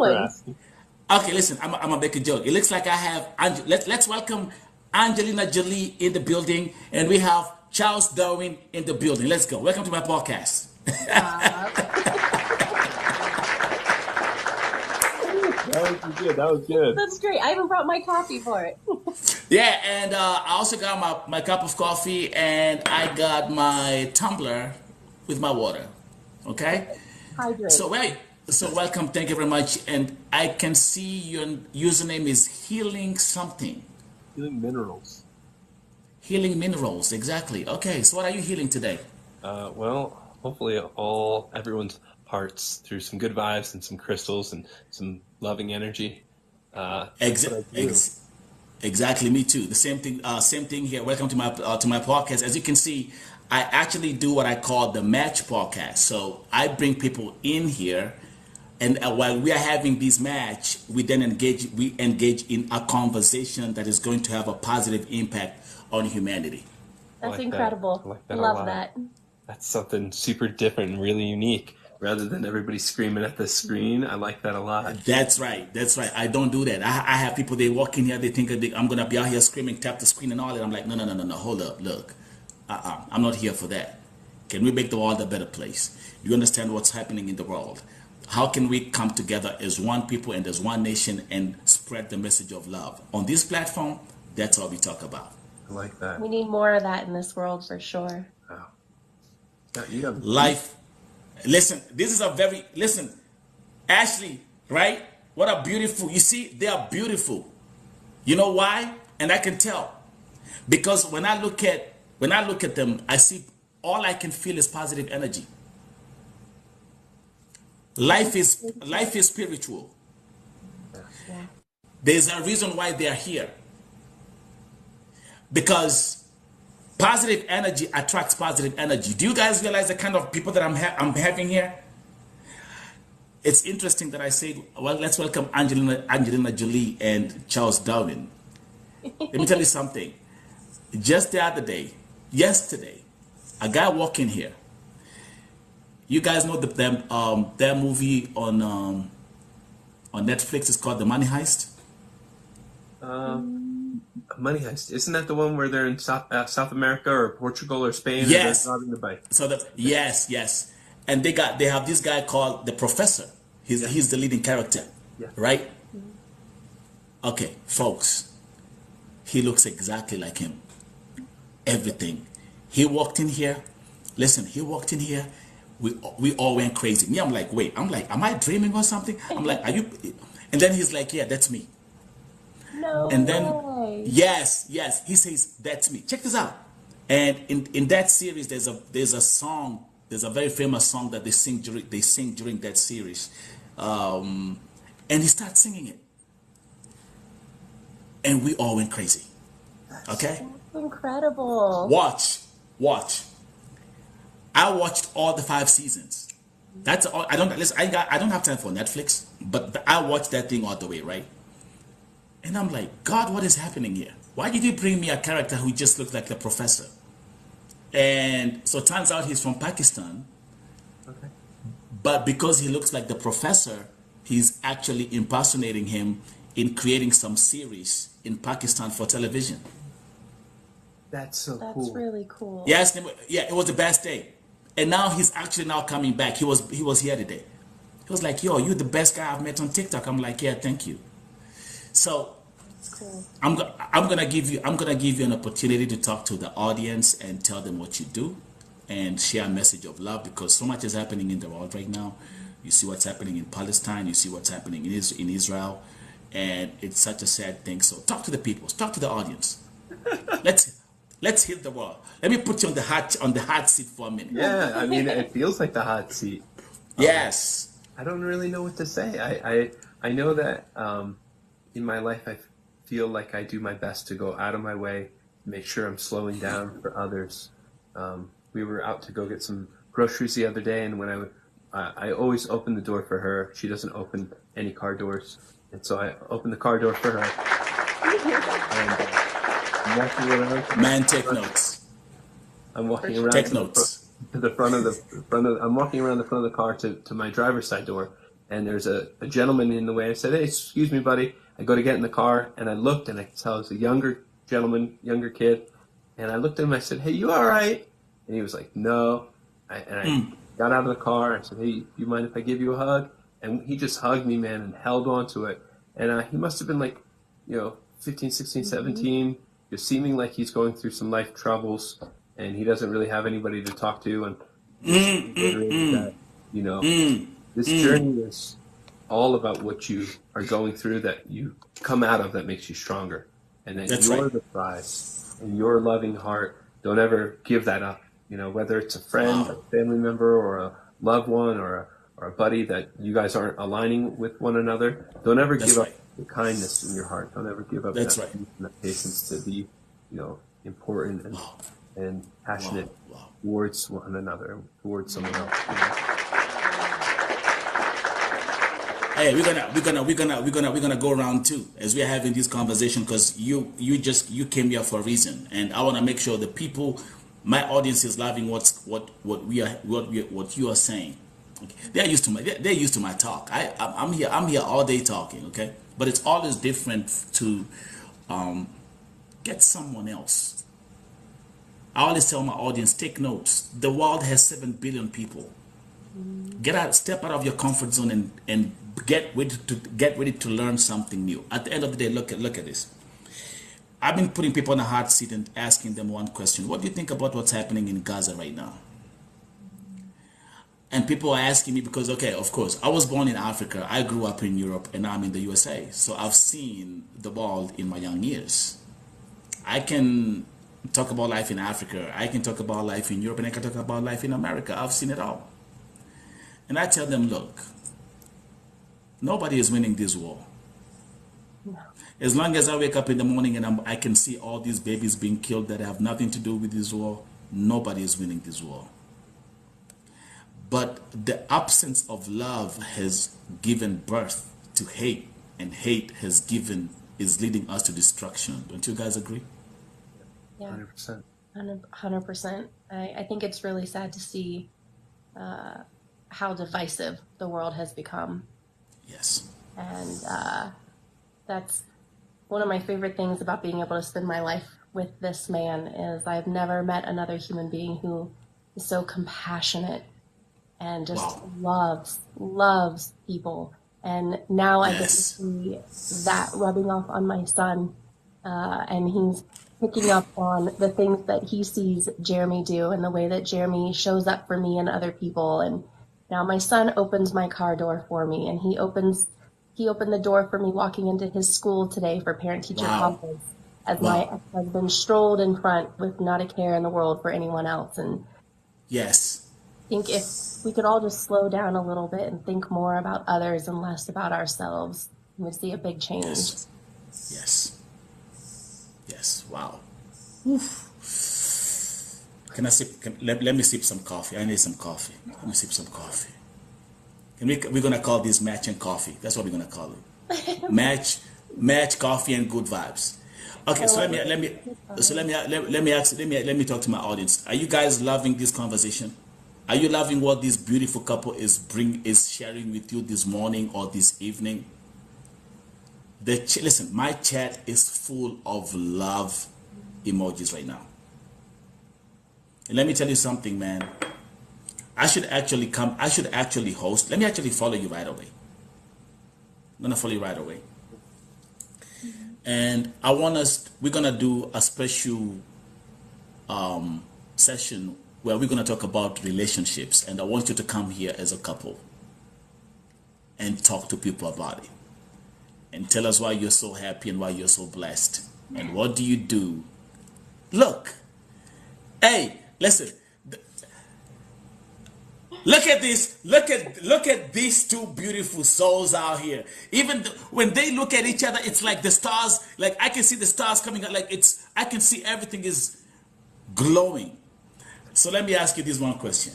for going? asking. Okay, listen, I'm gonna make a joke. It looks like I have let's welcome Angelina Jolie in the building, and we have Charles Darwin in the building. Let's go. Welcome to my podcast. Stop. That was good. That was good. That's great. I even brought my coffee for it. Yeah, and I also got my cup of coffee, and I got my tumbler with my water. Okay, Hydrate. so welcome. Thank you very much. And I can see your username is healing something, Healing minerals. healing minerals. Exactly. Okay, so what are you healing today? Well, hopefully everyone's hearts through some good vibes and some crystals and some loving energy. That's what Exa- I do. ex- exactly, me too. The same thing. Same thing here. Welcome to my podcast. As you can see, I actually do what I call the match podcast. So I bring people in here, and while we are having this match, we then engage. We engage in a conversation that is going to have a positive impact on humanity. I That's like that. I incredible. like that a Love lot. that. That's something super different and really unique. Rather than everybody screaming at the screen, I like that a lot. That's right. That's right. I don't do that. I have people, they walk in here, they think I'm going to be out here screaming, tap the screen and all that. I'm like, no, no, no, no, no. Hold up. Look, I'm not here for that. Can we make the world a better place? Do you understand what's happening in the world? How can we come together as one people and as one nation and spread the message of love? On this platform, that's all we talk about. I like that. We need more of that in this world for sure. Wow. Yeah, you got Life. Listen, this is a very, listen, Ashley, right? What a beautiful, you see, they are beautiful. You know why? And I can tell. Because when I look at them, I see all I can feel is positive energy. Life is spiritual. Yeah. There's a reason why they are here. Because positive energy attracts positive energy. Do you guys realize the kind of people that I'm having here? It's interesting that I say, well, let's welcome Angelina Jolie and Charles Darwin. Let me tell you something. Just the other day, yesterday, a guy walked in here. You guys know their movie on Netflix is called The Money Heist. Money Heist. Isn't that the one where they're in South America or Portugal or Spain? Yes. And they're robbing the bike. So yes, and they have this guy called the Professor. He's the leading character, Yeah. right? Okay, folks, he looks exactly like him. Everything. He walked in here. Listen, he walked in here. We all went crazy. Me, I'm like, wait. I'm like, am I dreaming or something? I'm like, are you? And then he's like, yeah, that's me. No And then, way. yes, he says, that's me. Check this out. And in that series, there's a song, there's a very famous song that they sing during that series. And he starts singing it. And we all went crazy. Okay? Incredible. Watch. I watched all the 5 seasons. That's all. I don't have time for Netflix, but I watched that thing all the way, right? And I'm like, God, what is happening here? Why did you bring me a character who just looks like the professor? And so it turns out he's from Pakistan, Okay. but because he looks like the professor, he's actually impersonating him in creating some series in Pakistan for television. That's so That's cool. really cool. Yes, yeah, it was the best day. And now he's actually now coming back. He was here today. He was like, yo, you're the best guy I've met on TikTok. I'm like, yeah, thank you. So That's cool. I'm gonna give you an opportunity to talk to the audience and tell them what you do and share a message of love, because so much is happening in the world right now. You see what's happening in Palestine, you see what's happening in Israel, and it's such a sad thing. So talk to the people, talk to the audience. Let's hit the world. Let me put you on the hot seat for a minute. Yeah, I mean, it feels like the hot seat. Yes. I don't really know what to say. I know that in my life I feel like I do my best to go out of my way, make sure I'm slowing down for others. We were out to go get some groceries the other day, and when I always open the door for her. She doesn't open any car doors, and so I opened the car door for her. And I'm walking around. Man, take notes. I'm walking around Take to notes. the front of I'm walking around the front of the car to my driver's side door, and there's a gentleman in the way. I said, "Hey, excuse me, buddy." I go to get in the car, and I looked, and I could tell it was a younger gentleman, younger kid. And I looked at him, I said, "Hey, you all right?" And he was like, "No." I got out of the car, and I said, "Hey, do you mind if I give you a hug?" And he just hugged me, man, and held on to it. And he must have been like, 15, 16, 17, just seeming like he's going through some life troubles, and he doesn't really have anybody to talk to. And that, this journey is all about what you are going through, that you come out of, that makes you stronger. And that you're the prize, and your loving heart, don't ever give that up. Whether it's a friend, a family member, or a loved one, or a buddy that you guys aren't aligning with one another, don't ever give up the kindness in your heart. Don't ever give up that patience to be, important and passionate towards one another, towards someone else. Hey, we're gonna go around too as we're having this conversation, because you came here for a reason, and I want to make sure the people, my audience, is loving what you are saying. Okay. They're used to my talk. I'm here all day talking. Okay, but it's always different to get someone else. I always tell my audience, take notes. The world has 7 billion people. Step out of your comfort zone and get ready to learn something new. At the end of the day, look at this. I've been putting people on a hot seat and asking them one question: what do you think about what's happening in Gaza right now? And people are asking me because, okay, of course, I was born in Africa. I grew up in Europe, and I'm in the USA. So I've seen the world in my young years. I can talk about life in Africa. I can talk about life in Europe, and I can talk about life in America. I've seen it all. And I tell them, look, nobody is winning this war. No. As long as I wake up in the morning and I can see all these babies being killed that have nothing to do with this war, nobody is winning this war. But the absence of love has given birth to hate, and hate is leading us to destruction. Don't you guys agree? Yeah, 100%. 100%. I think it's really sad to see how divisive the world has become. Yes. And that's one of my favorite things about being able to spend my life with this man, is I've never met another human being who is so compassionate and just loves people. And now I get to see that rubbing off on my son, and he's picking up on the things that he sees Jeremy do, and the way that Jeremy shows up for me and other people. And now my son opens my car door for me, and he opened the door for me walking into his school today for parent-teacher conference, as my ex-husband strolled in front with not a care in the world for anyone else. And yes, I think if we could all just slow down a little bit and think more about others and less about ourselves, we'd see a big change. Yes. Wow. Oof. Can I sip? Let me sip some coffee. I need some coffee. Let me sip some coffee. We're gonna call this Match and Coffee. That's what we're gonna call it. Match, coffee, and good vibes. Okay, so let me talk to my audience. Are you guys loving this conversation? Are you loving what this beautiful couple is sharing with you this morning or this evening? Listen, my chat is full of love emojis right now. And let me tell you something, man. I should actually host. Let me actually follow you right away. I'm gonna follow you right away. And we're gonna do a special session where we're gonna talk about relationships, and I want you to come here as a couple and talk to people about it, and tell us why you're so happy and why you're so blessed, and what do you do. Look, hey, listen. Look at this. Look at these two beautiful souls out here. Even when they look at each other, it's like the stars. Like I can see the stars coming out. Like I can see everything is glowing. So let me ask you this one question.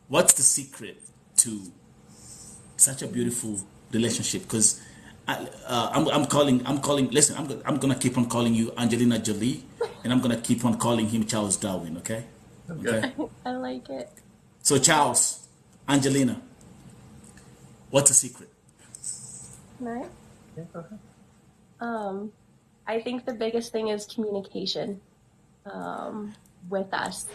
What's the secret to such a beautiful relationship? Because I'm calling. Listen, I'm gonna keep on calling you Angelina Jolie, and I'm gonna keep on calling him Charles Darwin. Okay. I like it. So Charles, Angelina, What's the secret? Right? Yeah, go ahead. I think the biggest thing is communication with us.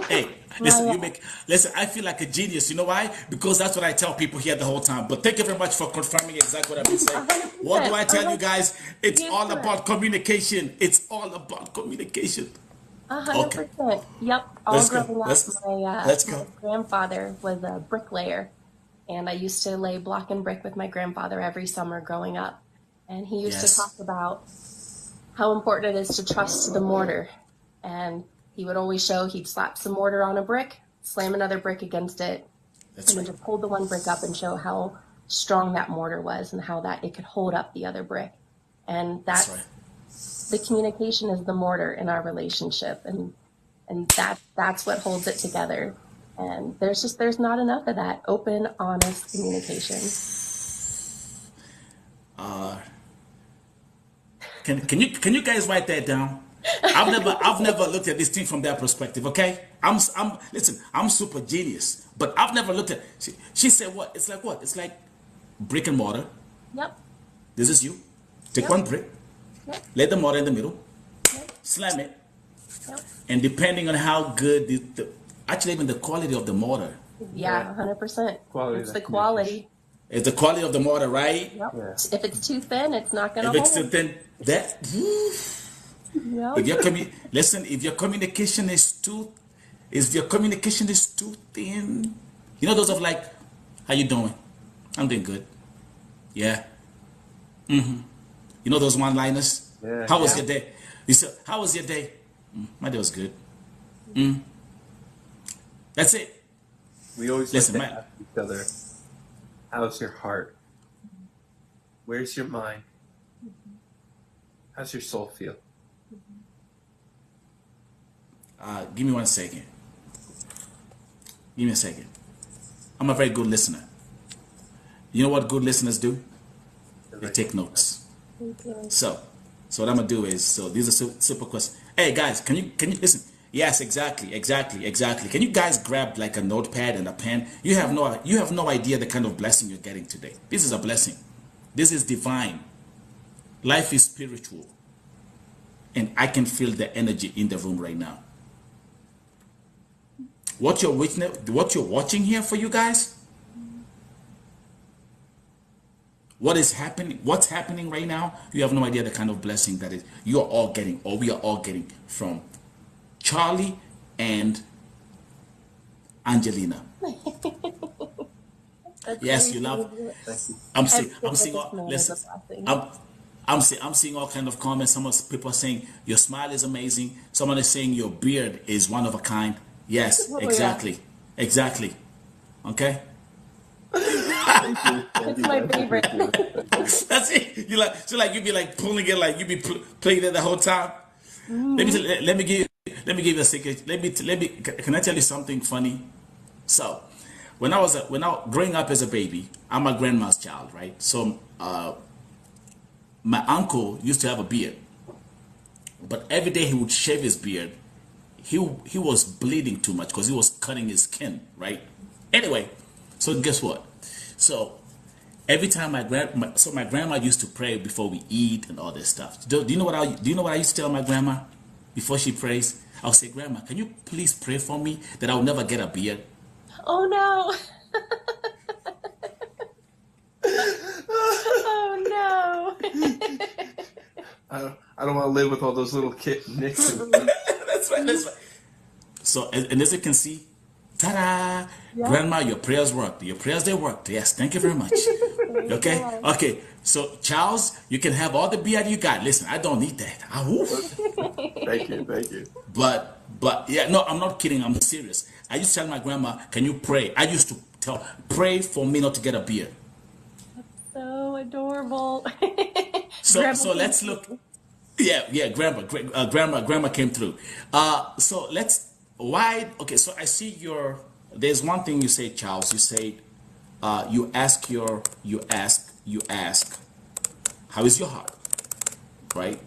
Hey, listen, I feel like a genius. You know why? Because that's what I tell people here the whole time. But thank you very much for confirming exactly what I've been saying. 100%. What do I tell you guys? It's Yes, all correct. about communication. It's all about communication. 100%. Yep. All Let's go. growing up, Let's my go. grandfather was a bricklayer, and I used to lay block and brick with my grandfather every summer growing up. And he used Yes. to talk about how important it is to trust the mortar. And he would always show he'd slap some mortar on a brick, slam another brick against it, That's and then right. just hold the one brick up and show how strong that mortar was and how that it could hold up the other brick. And That's that's right. the communication is the mortar in our relationship, and that's what holds it together. And there's not enough of that open, honest communication. Can you guys write that down? I've never looked at this thing from that perspective. Okay, listen. I'm super genius, but I've never looked at. She said what? It's like what? It's like brick and mortar. Yep. This is you. Take Yep. one brick, Yep. lay the mortar in the middle, Yep. slam it, Yep. and depending on how good actually even the quality of the mortar Yeah, 100%. Quality It's of the that quality. is the quality of the mortar, right? Yep. Yeah. If it's too thin, it's not gonna If it's hold. thin, that Yep. if your communication is too thin, you know those of like, how you doing? I'm doing good. Yeah. You know those one-liners? Yeah, How was yeah. your day? You said, how was your day? My day was good. That's it. We always Listen, like to man. ask each other, how's your heart? Where's your mind? How's your soul feel? Give me 1 second. Give me a second. I'm a very good listener. You know what good listeners do? They take notes. Thank you. So what I'm gonna do is, these are super questions. Hey guys, can you listen? Yes, exactly. Can you guys grab like a notepad and a pen? You have no idea the kind of blessing you're getting today. This is a blessing. This is divine. Life is spiritual, and I can feel the energy in the room right now. What you're watching here for you guys. What's happening right now, you have no idea the kind of blessing that you are all getting, or we are all getting from Charlie and Angelina. That's Yes, very you love. Thank you. I'm seeing Everything all. with Listen, this man is a blessing. I'm seeing all kind of comments. Some people are saying your smile is amazing. Someone is saying your beard is one of a kind. Yes, Oh, yeah. exactly. Okay. It's my favorite. That's it. You'd be like pulling it, like you'd be playing it the whole time. Let me give you a secret. Can I tell you something funny? So, when I was growing up as a baby, I'm my grandma's child, right? So, my uncle used to have a beard, but every day he would shave his beard. He was bleeding too much because he was cutting his skin, right? Anyway, so guess what? So every time my grandma used to pray before we eat and all this stuff. Do you know what I used to tell my grandma before she prays? I'll say, Grandma, can you please pray for me that I'll never get a beard? Oh no. Oh no. I don't want to live with all those little nicks. That's right. So, and as you can see, ta-da! Yeah. Grandma, your prayers worked. Your prayers, they worked. Yes, thank you very much. Okay? go. Okay, so Charles, you can have all the beard you got. Listen, I don't need that. Thank you. But yeah, no, I'm not kidding. I'm serious. I used to tell my grandma, can you pray? I used to pray for me not to get a beard. So adorable. So Grandma let's came look. Yeah, grandma came through. So okay, so I see there's one thing you say, Charles. You say, you ask, how is your heart? Right?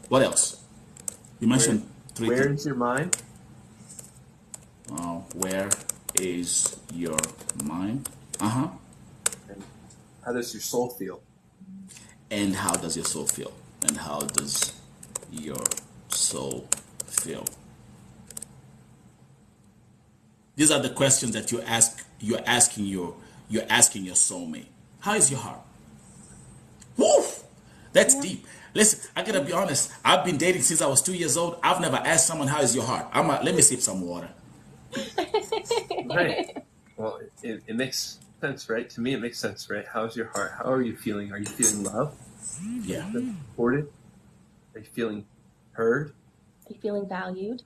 What else? You mentioned three things. Where's your mind? Oh, Where is your mind? Uh-huh. And how does your soul feel? And how does your soul feel? And how does your soul feel? These are the questions that you're asking your soulmate. How is your heart? Woo! That's deep. Listen, I gotta be honest. I've been dating since I was 2 years old. I've never asked someone how is your heart. Let me sip some water. Right. Well, it makes sense, right? To me, it makes sense, right? How's your heart? How are you feeling? Are you feeling love? Yeah. Supported? Are you feeling heard? Are you feeling valued?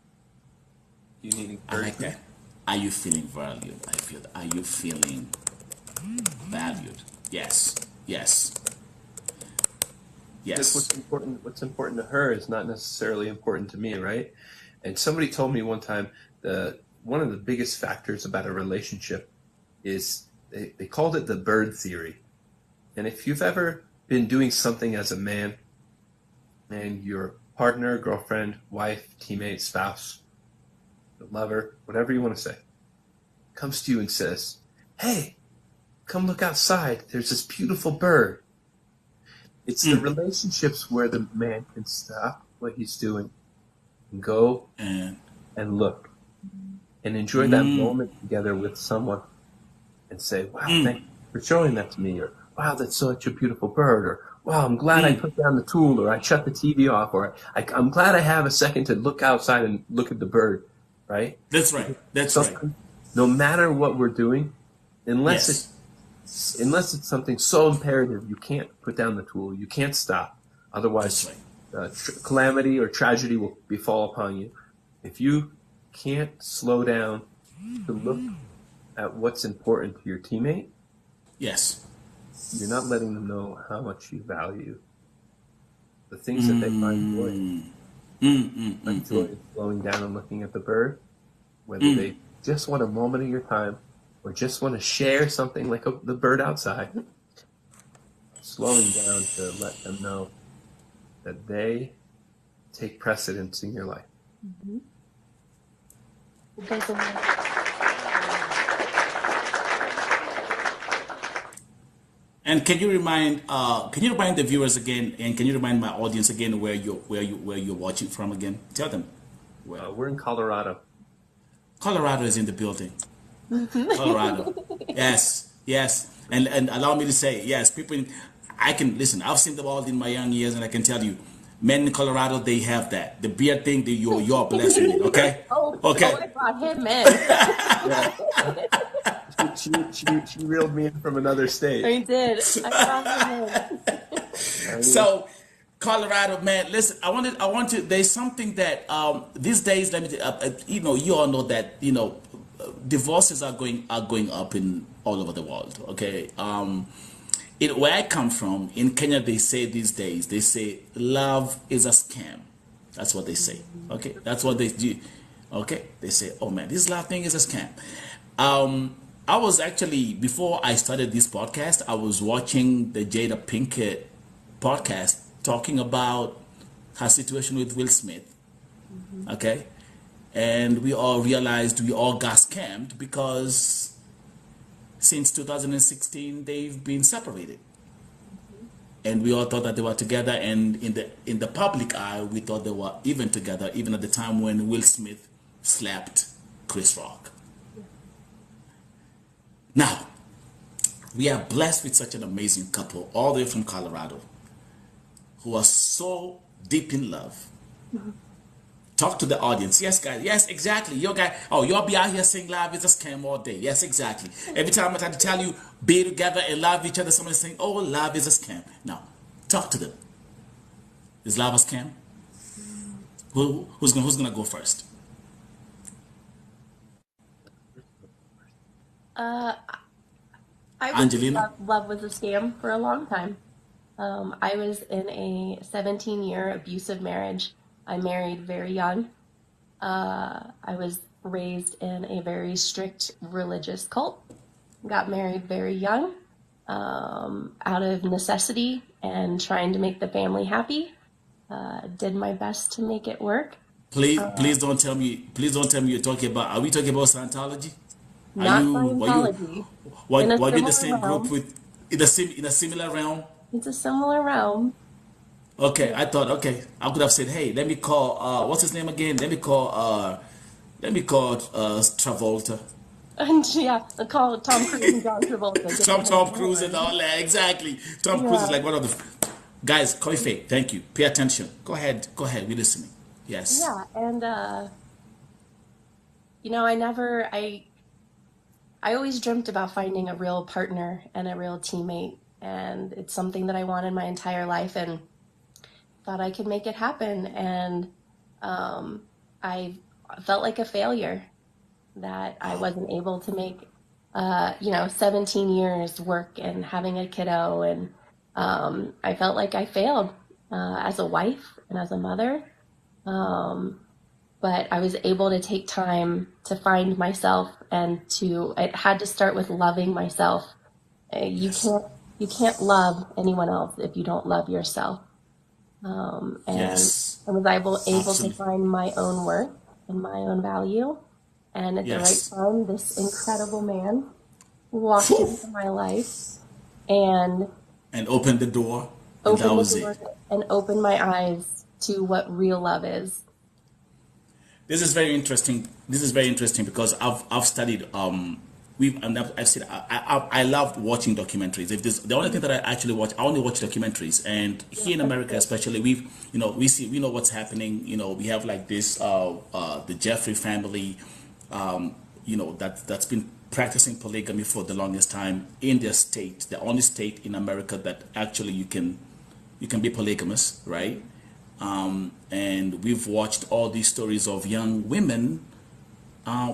Do you need I like encouragement? that. Are you feeling valued? Are you feeling valued? Yes. Yes. Because Yes. what's important to her is not necessarily important to me, right? And somebody told me one time one of the biggest factors about a relationship is they called it the bird theory. And if you've ever been doing something as a man and your partner, girlfriend, wife, teammate, spouse, lover, whatever you want to say, comes to you and says, "Hey, come look outside. There's this beautiful bird." It's the relationships where the man can stop what he's doing and go And and look and enjoy that moment together with someone and say, "Wow, thank you for showing that to me," or "Wow, that's such a beautiful bird," or "Wow, I'm glad I put down the tool," or "I shut the TV off," or "I'm glad I have a second to look outside and look at the bird," right? that's right. That's right. No matter what we're doing, unless Yes. it's something so imperative, you can't put down the tool. You can't stop. Otherwise, That's right. calamity or tragedy will befall upon you. If you can't slow down to look at what's important to your teammate, Yes. you're not letting them know how much you value the things that they find joy. Find joy in slowing down and looking at the bird, whether they just want a moment of your time or just want to share something like the bird outside, slowing down to let them know that they take precedence in your life. Because of And can you remind the viewers again, and can you remind my audience again where you're watching from again? Tell them. We're in Colorado. Colorado is in the building. Colorado. Yes, yes. And allow me to say, yes, I can listen. I've seen them all in my young years, and I can tell you, men in Colorado, they have that. The beard thing, you're blessed with it. Okay. Okay. I brought him in. Yeah. She reeled me in from another state. I did. I brought him in. So, Colorado, man, listen. I want to. There's something that these days. Let me. You all know that divorces are going up in all over the world. Okay. Where I come from in Kenya, they say these days. They say love is a scam. That's what they say. Okay. That's what they do. Okay. They say, oh man, this love thing is a scam. I was actually, before I started this podcast, I was watching the Jada Pinkett podcast talking about her situation with Will Smith. Okay. And we all realized we all got scammed because since 2016, they've been separated. And we all thought that they were together. And in the public eye, we thought they were even together, even at the time when Will Smith slapped Chris Rock. Now, we are blessed with such an amazing couple, all the way from Colorado, who are so deep in love. Talk to the audience. Yes, guys. Yes, exactly. You'll be out here saying love is a scam all day. Yes, exactly. Every time I try to tell you, be together and love each other, someone's saying, oh, love is a scam. Now, talk to them. Is love a scam? Who's gonna go first? I would Angelina? love was a scam for a long time. I was in a 17-year abusive marriage. I married very young. I was raised in a very strict religious cult. Got married very young, out of necessity and trying to make the family happy. Did my best to make it work. Please don't tell me. Please don't tell me you're talking about. Are we talking about Scientology? Are Not you? Scientology. In a Were you in the similar same group realm. with in a similar realm? It's a similar realm. Okay, I thought. Okay, I could have said, hey, let me call. What's his name again? Let me call. Travolta. And yeah, I call it Tom Cruise and John Travolta. Get the Tom ball Cruise and rolling. all that. Exactly. Tom Cruise is Yeah. like one of the guys. Coffee. Thank you. Pay attention. Go ahead. Go ahead. We're listening. Yes. Yeah, and I always dreamt about finding a real partner and a real teammate, and it's something that I wanted my entire life, and thought I could make it happen. And I felt like a failure that I wasn't able to make, 17 years work and having a kiddo, and I felt like I failed as a wife and as a mother. But I was able to take time to find myself, and it had to start with loving myself. You Yes. can't love anyone else if you don't love yourself. And Yes. I was able to Absolutely. find my own worth and my own value. And at the right Yes. time, this incredible man walked Phew. into my life and And open the door, and that opened the was door it. and opened my eyes to what real love is. This is very interesting. This is very interesting because I've studied I've said I love watching documentaries. If this the only thing that I actually watch, I only watch documentaries. And Yeah, here in that's America, good. especially, we know what's happening. We have like this the Jeffrey family, that's been practicing polygamy for the longest time in their state, the only state in America that actually you can be polygamous, right? And we've watched all these stories of young women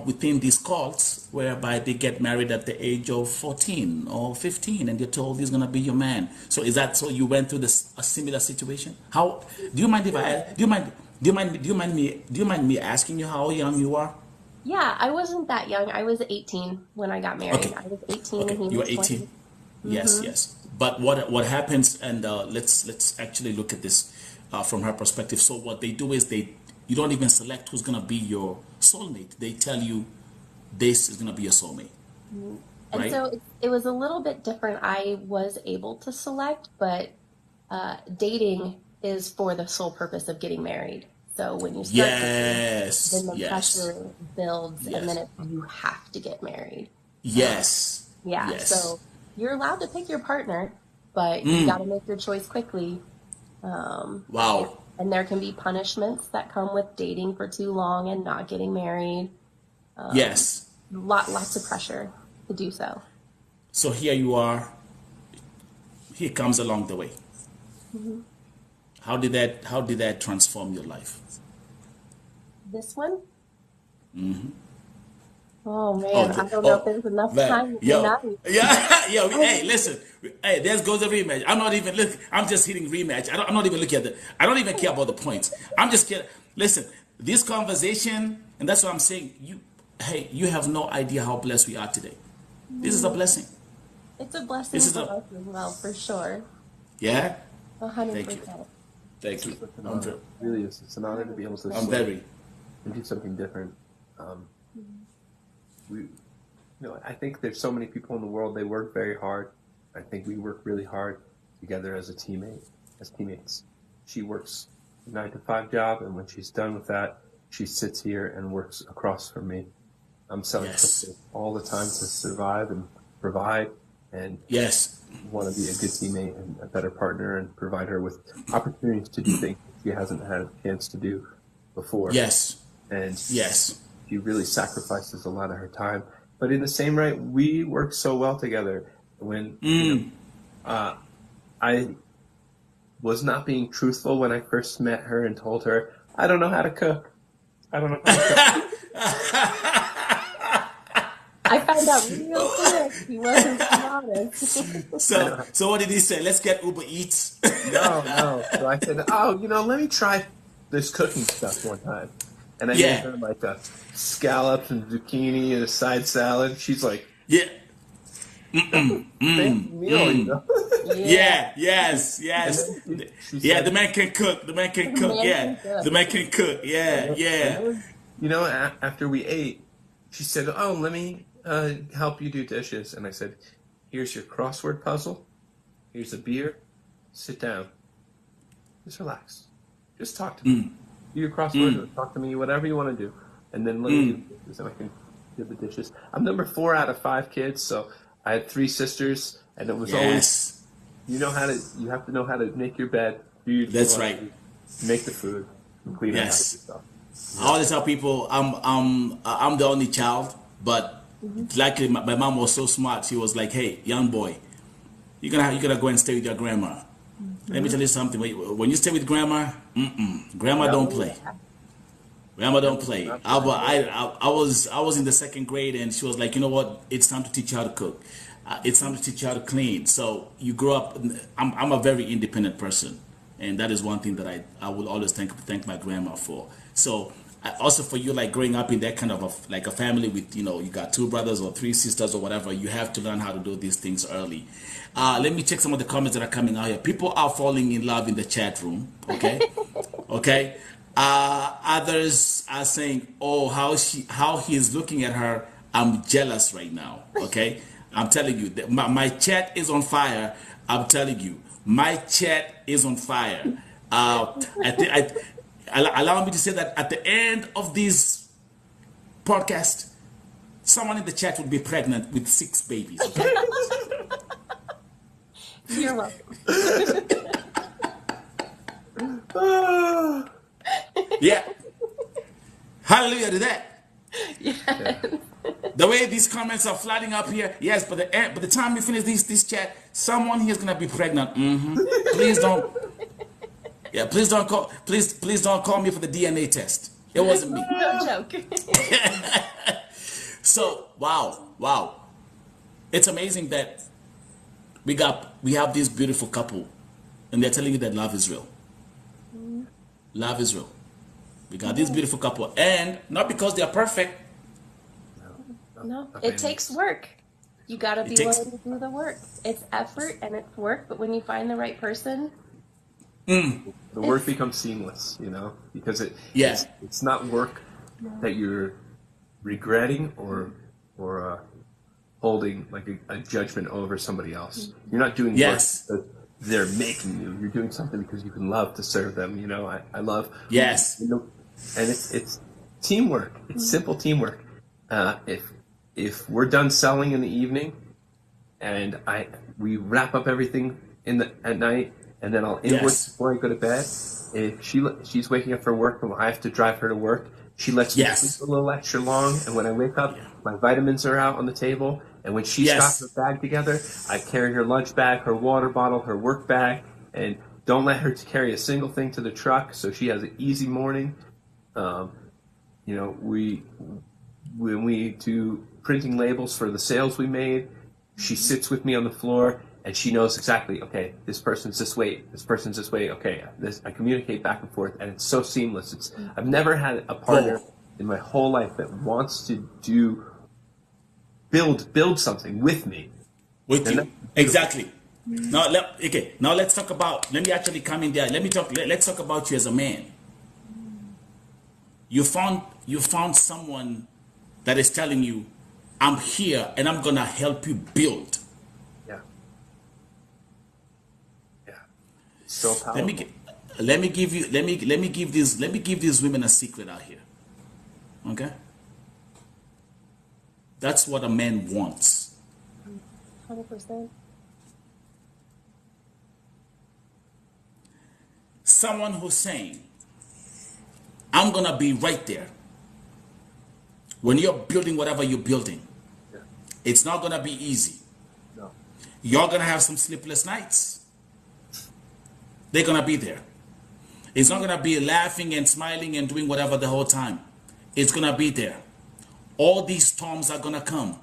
within these cults whereby they get married at the age of 14 or 15 and you're told he's going to be your man. So is that so you went through a similar situation? How do you mind if I Yeah. do you mind me asking you how young you are? Yeah, I wasn't that young. I was 18 when I got married. Okay. I was 18 and Okay, he you was were 18. 20. Yes, Mm-hmm. yes. But what happens? And let's actually look at this from her perspective. So what they do is you don't even select who's gonna be your soulmate. They tell you this is gonna be your soulmate, And right? so it was a little bit different. I was able to select, but dating is for the sole purpose of getting married. So when you start dating, then Yes, the yes, pressure builds, and then yes, you have to get married. yes, Yeah, yes. so you're allowed to pick your partner, but you got to make your choice quickly. And, Wow. and there can be punishments that come with dating for too long and not getting married. Yes. Lots of pressure to do so. So here you are. Here comes along the way. How did that transform your life? This one? Oh Oh, man, I don't know if there's enough man, time yo, tonight. yeah, yo. Hey, listen. Hey, there goes the rematch. I'm not even look. I'm just hitting rematch. I'm not even looking at the. I don't even care about the points. I'm just kidding. Listen, this conversation, and that's what I'm saying. You have no idea how blessed we are today. This is a blessing. It's a blessing This is for a us as well, for sure. yeah. Thank you. 100%. Thank you. It's an honor. It really is. It's an honor to be able to I'm slow very. and do something different. I think there's so many people in the world. They work very hard. I think we work really hard together as teammates. She works a 9 to 5 job, and when she's done with that, she sits here and works across from me. I'm selling Yes. something all the time to survive and provide, and Yes. want to be a good teammate and a better partner, and provide her with opportunities to do things she hasn't had a chance to do before. Yes. And Yes. she really sacrifices a lot of her time. But in the same right, we work so well together. When I was not being truthful when I first met her and told her, I don't know how to cook. I don't know how to cook. I found out real quick he wasn't being honest. So what did he say? Let's get Uber Eats. No. So I said, let me try this cooking stuff one time. And I Yeah. made her like a scallops and zucchini and a side salad. She's like, Yeah. fancy meal, Yeah, yes, yes. And then she Yeah, the said, man can cook. The man can The cook. man Yeah, can cook. the man can cook. Yeah, and yeah. then, after we ate, she said, "Oh, let me help you do dishes." And I said, "Here's your crossword puzzle. Here's a beer. Sit down. Just relax. Just talk to me. Do your crossword or talk to me, whatever you want to do. And then let me do the dishes, and I can do the dishes." I'm number 4 out of 5 kids, so I had 3 sisters, and it was always Yes, you have to know how to make your bed, do your that's right. laundry, make the food, and clean the house and Yes. stuff. I always tell people I'm the only child, but luckily my mom was so smart. She was like, "Hey, young boy, you're gonna go and stay with your grandma. Let me tell you something. When you stay with grandma, grandma don't play. Grandma don't play." I was in the 2nd grade, and she was like, "You know what? It's time to teach you how to cook. It's time to teach you how to clean." So you grow up. I'm a very independent person, and that is one thing that I will always thank my grandma for. So also for you, like growing up in that kind of like a family with you got 2 brothers or 3 sisters or whatever, you have to learn how to do these things early. Let me check some of the comments that are coming out here. People are falling in love in the chat room. Okay, okay. Others are saying, "Oh, how he is looking at her. I'm jealous right now." Okay, I'm telling you, my chat is on fire. I'm telling you, my chat is on fire. Allow me to say that at the end of this podcast, someone in the chat would be pregnant with 6 babies. Okay? You're welcome. Ah. Yeah. Hallelujah to that. Yeah. The way these comments are flooding up here, yes, but by the time we finish this chat, someone here is gonna be pregnant. Please don't. Yeah, please don't call me for the DNA test. It wasn't me. No joke. So wow, it's amazing that we have this beautiful couple, and they're telling you that love is real. Love is real. We got this beautiful couple, and not because they are perfect. No, it takes work. You got to be takes- willing to do the work. It's effort and it's work, but when you find the right person, The work becomes seamless, because Yeah. it's not work that you're regretting or holding like a judgment over somebody else. You're not doing Yes. work because they're making you. You're doing something because you can love to serve them. I love. Yes. And it's teamwork. It's simple teamwork. If we're done selling in the evening, and we wrap up everything at night, and then I'll invoice Yes. before I go to bed. If she's waking up for work and I have to drive her to work, she lets me Yes. sleep a little extra long. And when I wake up, my vitamins are out on the table. And when she's Yes. got her bag together, I carry her lunch bag, her water bottle, her work bag, and don't let her carry a single thing to the truck. So she has an easy morning. When we do printing labels for the sales we made, she sits with me on the floor and she knows exactly, okay, this person's this way, this person's this way, okay, I communicate back and forth, and it's so seamless. I've never had a partner in my whole life that wants to build something with me. With you. Exactly. Now let's talk about, let me actually come in there. Let's talk about you as a man. You found someone that is telling you, I'm here and I'm gonna help you build. Yeah. It's so powerful. Let me give these women a secret out here. Okay? That's what a man wants. 100%. Someone who's saying, I'm gonna be right there. When you're building whatever you're building, it's not gonna be easy. No. You're gonna have some sleepless nights. They're gonna be there. It's not gonna be laughing and smiling and doing whatever the whole time. It's gonna be there. All these storms are gonna come.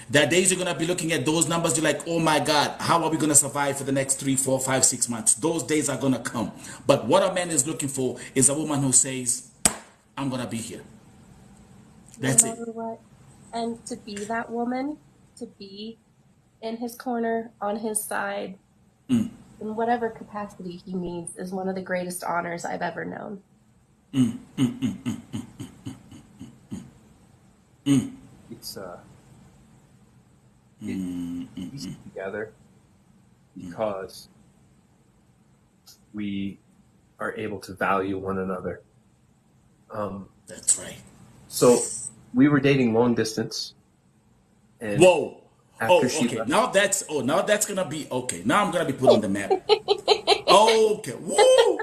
There are days you're gonna be looking at those numbers, you're like, oh my God, how are we gonna survive for the next 3, 4, 5, 6 months? Those days are gonna come. But what a man is looking for is a woman who says, I'm gonna be here. That's no it. matter what. And to be that woman, to be in his corner, on his side, in whatever capacity he needs is one of the greatest honors I've ever known. It's it's together because we are able to value one another. That's right. So we were dating long distance, and Whoa. after she Okay. left, Now that's gonna be okay. Now I'm gonna be put on the map. Okay. Woo.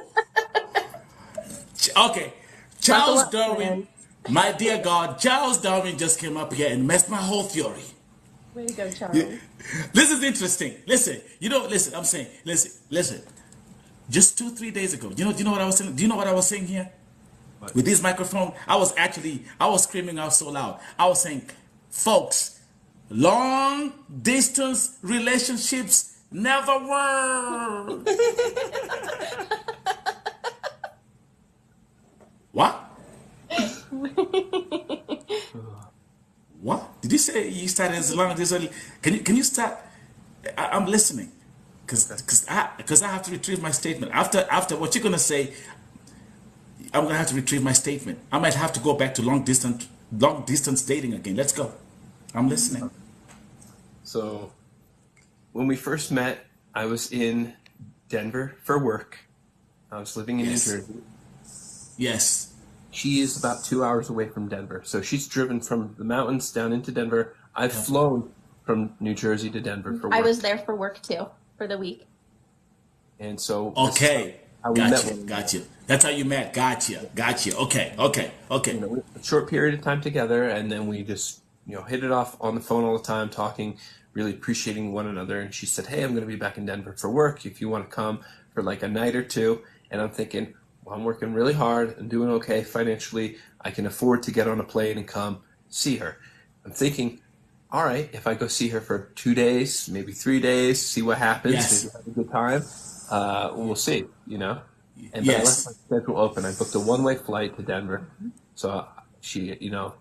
Okay. Charles up, Darwin, man. my dear God, Charles Darwin just came up here and messed my whole theory. Way to go, Charles. This is interesting. Listen, I'm saying, listen. Just 2-3 days ago, do you know what I was saying? Do you know what I was saying here? What? With this microphone, I was screaming out so loud. I was saying, folks, long distance relationships never work. What? What? Did you say you started as long distance? Can you start? I'm listening. Because I have to retrieve my statement. After what you're gonna say, I'm gonna have to retrieve my statement. I might have to go back to long distance dating again. Let's go. I'm listening. so when we first met, I was in Denver for work. I was living in Yes. New Jersey. Yes. She is about 2 hours away from Denver, so she's driven from the mountains down into Denver. I've flown from New Jersey to Denver for work. I was there for work too, for the week. And so this is Okay. how we met Gotcha. one another. Gotcha. That's how you met. Gotcha. Okay. You know, a short period of time together, and then we just hit it off on the phone all the time, talking, really appreciating one another. And she said, "Hey, I'm going to be back in Denver for work. If you want to come for like a night or two." And I'm thinking, well, I'm working really hard and doing okay financially. I can afford to get on a plane and come see her. I'm thinking, all right, if I go see her for 2 days, maybe 3 days, see what happens, Yes. maybe have a good time, we'll see, And but I Yes. left my schedule open. I booked a one-way flight to Denver. So she,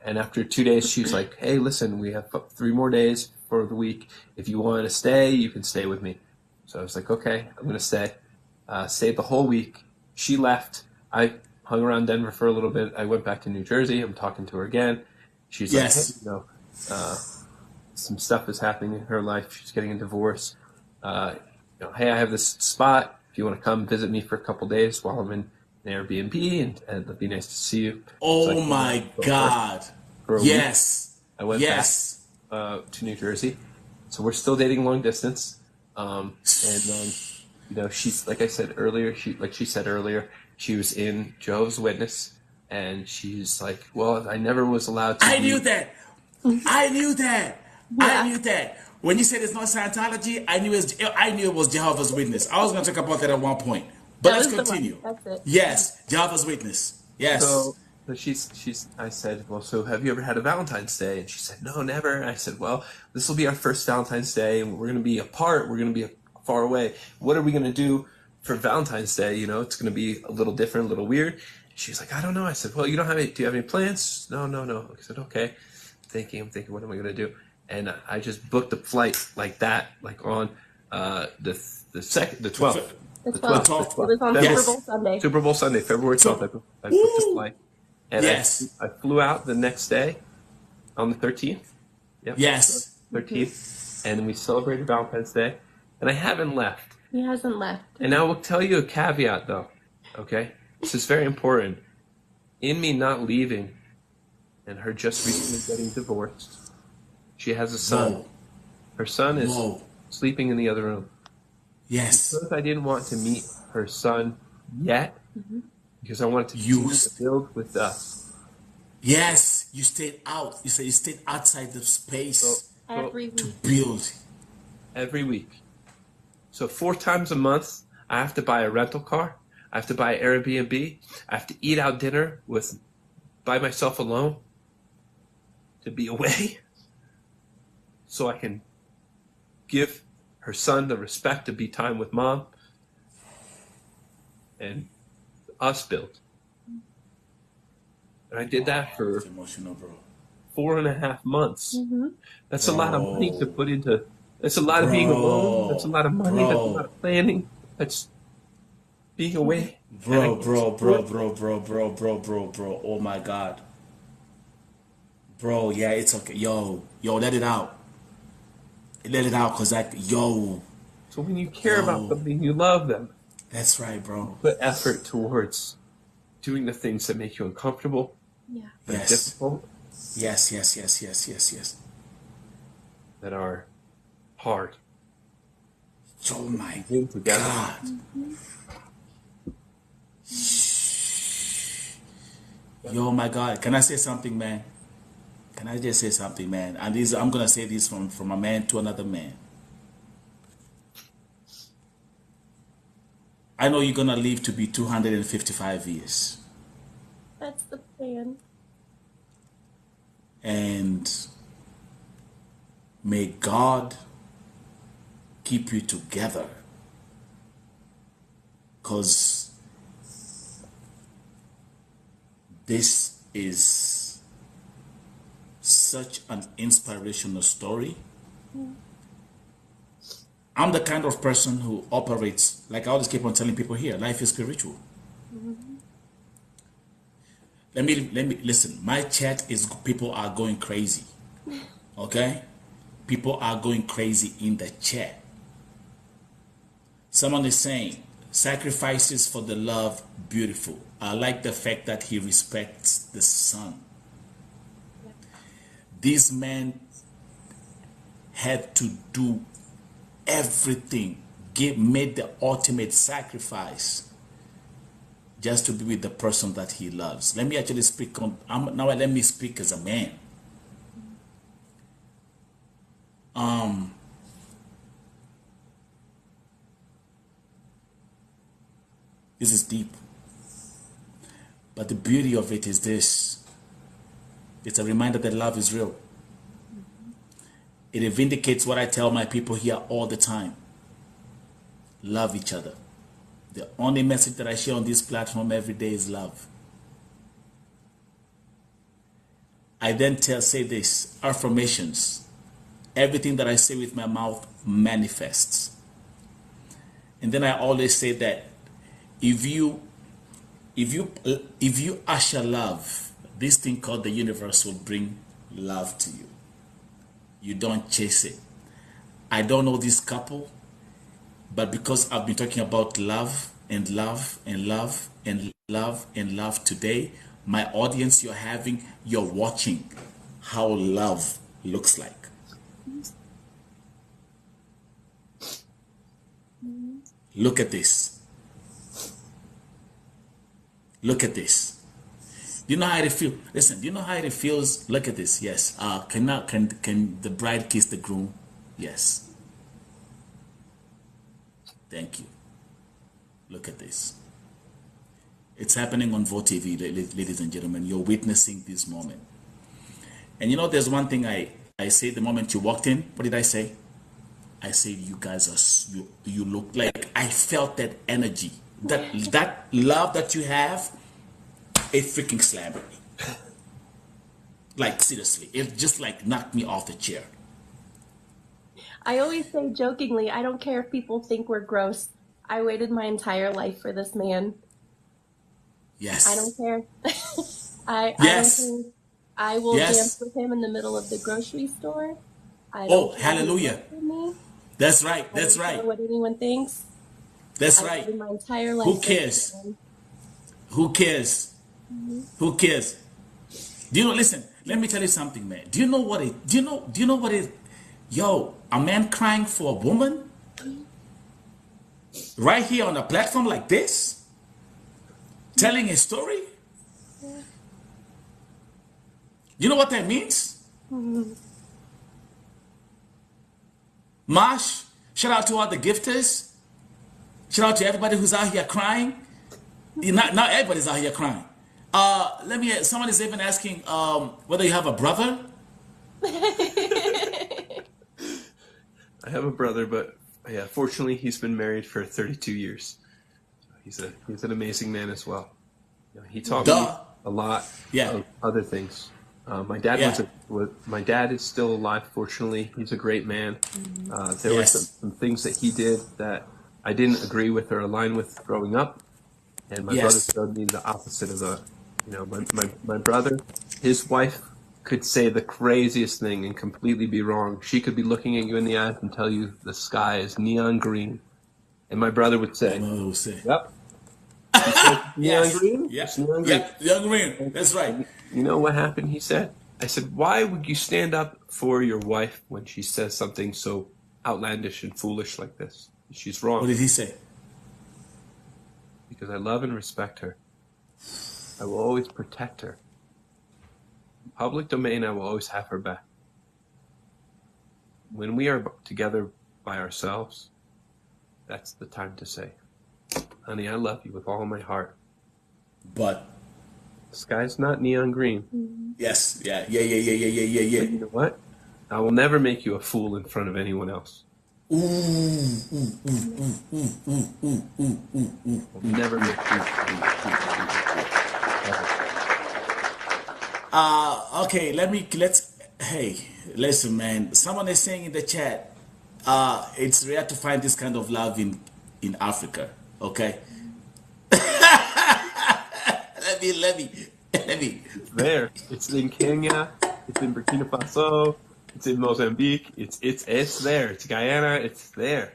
and after 2 days, she's like, "Hey, listen, we have 3 more days for the week. If you want to stay, you can stay with me." So I was like, "Okay, I'm gonna stay." Stayed the whole week. She left. I hung around Denver for a little bit. I went back to New Jersey. I'm talking to her again. She's Yes. like, "Hey, some stuff is happening in her life. She's getting a divorce. Hey, I have this spot. If you want to come visit me for a couple days while I'm in an Airbnb, and it'd be nice to see you." Oh So I came my for- God. for a week. Yes. I went Yes. back to New Jersey. So we're still dating long distance. And then, she's, like I said earlier, she said earlier, she was in Jehovah's Witness, and she's like, "Well, I never was allowed to." I be-" knew that. I knew that. Yeah. I knew that. When you said it's not Scientology, I knew it was Jehovah's Witness. I was going to talk about that at one point. But That let's was the one. continue. That's it. Yes, Jehovah's Witness. Yes. So I said, "Well, so have you ever had a Valentine's Day?" And she said, "No, never." I said, "Well, this will be our first Valentine's Day, and we're going to be apart. We're going to be far away. What are we going to do for Valentine's Day? It's going to be a little different, a little weird." She's like, "I don't know." I said, "Well, do you have any plans?" No. I said, "Okay." I'm thinking, what am I going to do? And I just booked a flight like that, like on the 12th. The The 12th. 12th. It was on Yes. Super Bowl Sunday. Super Bowl Sunday, February 12th. I booked this flight. And Yes. I flew out the next day on the 13th. Yep. Yes. 13th. And we celebrated Valentine's Day. And I haven't left. He hasn't left. And I will tell you a caveat, though. Okay? This is very important. In me not leaving and her just recently getting divorced, she has a son. Whoa. Her son is Whoa. sleeping in the other room. Yes. Because I didn't want to meet her son yet, because I wanted to You- continue to build with us. Yes. You stayed out. You said you stayed outside the space So Every to week. build. every week. So 4 times a month, I have to buy a rental car. I have to buy an Airbnb. I have to eat out dinner by myself alone to be away, so I can give her son the respect to be time with mom and us build. And I did that for It's emotional, bro. 4.5 months. That's a lot of money to put into That's a lot of being alone. That's a Bro, lot of money. That's a lot bro, of planning. That's being away. And I bro, can't bro, bro, support. bro, bro, bro, bro, bro, bro. Oh my God. Bro, yeah, it's okay. Yo, let it out. Let it out, cause So when you care about yo, somebody and you love them, that's right, you bro. put effort towards doing the things that make you uncomfortable, Yeah. that are Yes, difficult, yes, yes, yes, yes, yes, yes. that are hard. Oh my You do together. God. Yo, my God. Can I say something, man? Can I just say something, man? And this, I'm gonna say this from a man to another man. I know you're gonna live to be 255 years, That's the plan. and may God keep you together, cause this is such an inspirational story. I'm the kind of person who operates, like I always keep on telling people here, life is spiritual. Let me listen. My chat is people are going crazy. Okay? People are going crazy in the chat. Someone is saying, sacrifices for the love, beautiful. I like the fact that he respects the son. These men had to do everything, made the ultimate sacrifice just to be with the person that he loves. Let me actually speak on, now let me speak as a man. This is deep. But the beauty of it is this. It's a reminder that love is real. It vindicates what I tell my people here all the time. Love each other. The only message that I share on this platform every day is love. I then say this, affirmations. Everything that I say with my mouth manifests. And then I always say that if you usher love, this thing called the universe will bring love to you. You don't chase it. I don't know this couple, but because I've been talking about love and love and love and love and love today, my audience, you're watching how love looks like. Look at this. Look at this. Do you know how it feels? Listen, do you know how it feels? Look at this. Yes. Can the bride kiss the groom? Yes. Thank you. Look at this. It's happening on VO TV, ladies and gentlemen. You're witnessing this moment. And you know, there's one thing I say the moment you walked in. What did I say? I said, you guys are, you look like, I felt that energy. That love that you have, it freaking slammed me. Like, seriously, it just like knocked me off the chair. I always say jokingly, I don't care if people think we're gross. I waited my entire life for this man. Yes. I don't care. I Yes. don't care. I will Yes. dance with him in the middle of the grocery store. I Oh, don't care hallelujah. who looks at me. That's right. I That's don't care right. what anyone thinks. That's I right. waited my entire life Who for cares? this man. Who cares? Who cares? Do you know, listen, let me tell you something, man. Do you know what it, yo, a man crying for a woman? Right here on a platform like this? Telling a story? You know what that means? Marsh, shout out to all the gifters. Shout out to everybody who's out here crying. Not everybody's out here crying. Someone is even asking whether you have a brother. I have a brother, but yeah, fortunately, he's been married for 32 years. He's an amazing man as well. You know, he taught me Duh. a lot Yeah. of other things. My dad Yeah. my dad is still alive. Fortunately, he's a great man. There were Yes. some things that he did that I didn't agree with or align with growing up, and my brother Yes. showed me the opposite of the. My brother, his wife could say the craziest thing and completely be wrong. She could be looking at you in the eyes and tell you the sky is neon green, and my brother would My say, mother will say. "Yep, she said neon Yes. green. Yeah. It's neon green." Yeah. Young green. That's right. And you know what happened? He said, I said, why would you stand up for your wife when she says something so outlandish and foolish like this? She's What wrong. did he say? Because I love and respect her. I will always protect her. In public domain, I will always have her back. When we are together by ourselves, that's the time to say, honey, I love you with all my heart. But The sky's not neon green. yes. Yeah. Yeah. Yeah. Yeah. Yeah. Yeah. Yeah. But you know what? I will never make you a fool in front of anyone else. Ooh. Ooh. I'll never make you Okay, hey, listen, man. Someone is saying in the chat, it's rare to find this kind of love in Africa. Okay. let me. there. It's in Kenya. It's in Burkina Faso. It's in Mozambique. It's there. It's Guyana. It's there.